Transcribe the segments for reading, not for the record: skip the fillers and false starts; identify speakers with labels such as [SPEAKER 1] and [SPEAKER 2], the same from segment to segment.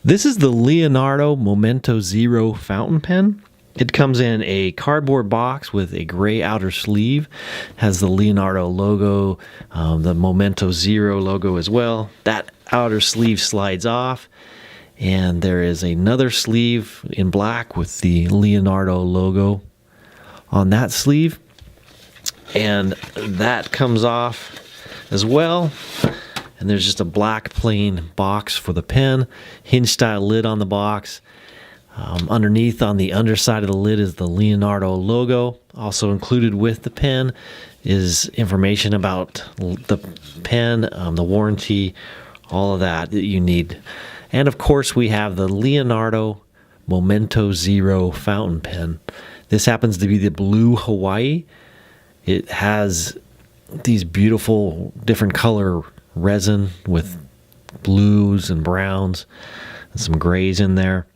[SPEAKER 1] This is the Leonardo Momento Zero fountain pen. It comes in a cardboard box with a gray outer sleeve, has the Leonardo logo, the Momento Zero logo as well. That outer sleeve slides off, and there is another sleeve in black with the Leonardo logo on that sleeve, and that comes off as well. And there's just a black plain box for the pen, hinge style lid on the box. Underneath on the underside of the lid is the Leonardo logo. Also included with the pen is information about the pen, the warranty, all of that you need. And of course we have the Leonardo Momento Zero fountain pen. This happens to be the blue Hawaii. It has these beautiful different color resin with blues and browns and some grays in there,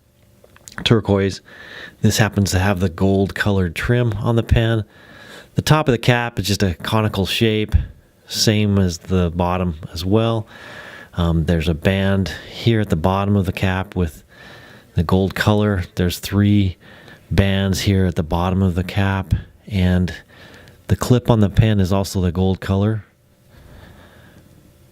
[SPEAKER 1] turquoise. This happens to have the gold colored trim on the pen. The top of the cap is just a conical shape, same as the bottom as well. There's a band here at the bottom of the cap with the gold color. There's 3 bands here at the bottom of the cap, and the clip on the pen is also the gold color.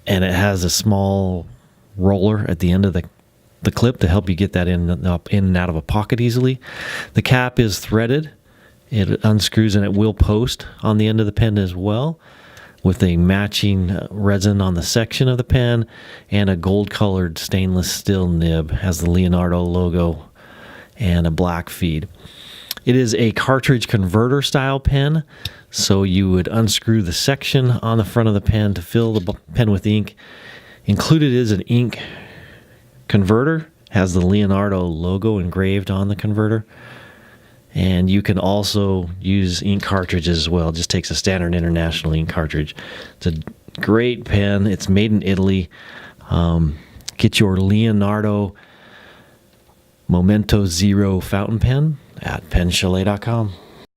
[SPEAKER 1] And it has a small roller at the end of the clip to help you get that in and out of a pocket easily. The cap is threaded. It unscrews and it will post on the end of the pen as well, with a matching resin on the section of the pen and a gold-colored stainless steel nib. Has the Leonardo logo and a black feed. It is a cartridge converter style pen, so you would unscrew the section on the front of the pen to fill the pen with ink. Included is an ink converter, has the Leonardo logo engraved on the converter, and you can also use ink cartridges as well. It just takes a standard international ink cartridge. It's a great pen. It's made in Italy. Get your Leonardo Momento Zero fountain pen at penchalet.com.